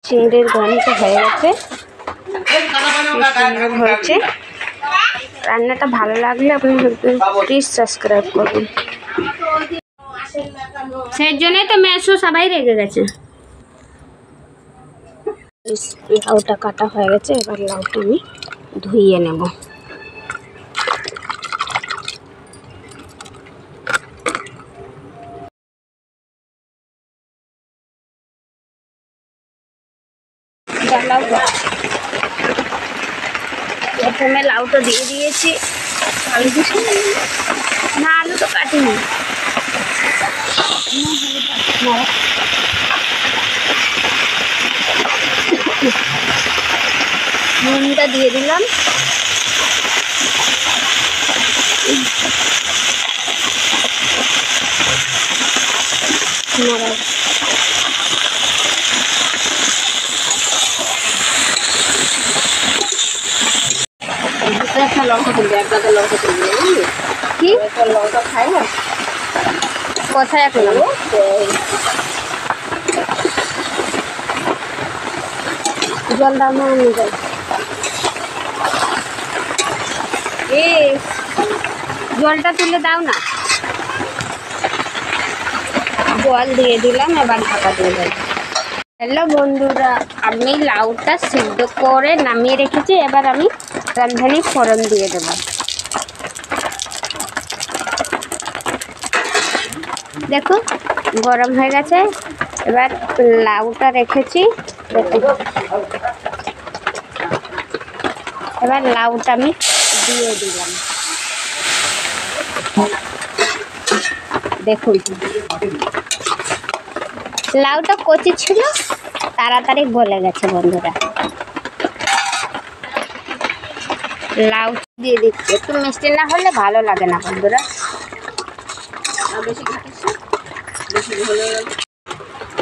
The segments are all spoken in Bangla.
চিংড়ির ঘন্ট হয়ে গেছে, সুন্দর হয়েছে। রান্নাটা ভালো লাগলে আপনি প্লিজ সাবস্ক্রাইব করুন। সেই জন্যই তো মেসো সবাই রেগে গেছে। লাউটা কাটা হয়ে গেছে, এবার লাউটা আমি ধুইয়ে নেব। প্রথমে লাউটা দিয়ে দিয়েছি, না আলু তো কাটিনি, নুনটা দিয়ে দিলাম, একটা লঙ্কা তুলবে, একটা লঙ্কা তুলবে কি লঙ্কা খাই না কোথায় এখন জল দাও না আমি যাই। জলটা তুলে দাও না। জল দিয়ে দিলাম, এবার ঢাকা দিয়ে দেব। হ্যালো বন্ধুরা, আমি লাউটা সিদ্ধ করে নামিয়ে রেখেছি, এবার আমি রাঁধুনি ফোড়ন দিয়ে দেব। দেখো গরম হয়ে গেছে, এবার লাউটা রেখেছি, এবার লাউটা আমি দিয়ে দিলাম। দেখুন লাউটা কচি ছিল, তাড়াতাড়ি গলে গেছে বন্ধুরা। লাউ দিয়ে দিচ্ছি, একটু মিষ্টি না হলে ভালো লাগে না বন্ধুরা।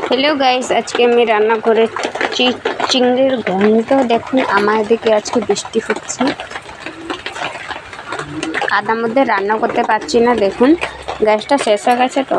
হ্যালো গাইস, আজকে আমি রান্না করেছি চিংড়ির ঘন্ট। দেখুন আমার দিকে আজকে বৃষ্টি হচ্ছে, কাদার মধ্যে রান্না করতে পারছি না। দেখুন গ্যাসটা শেষ হয়ে গেছে তো।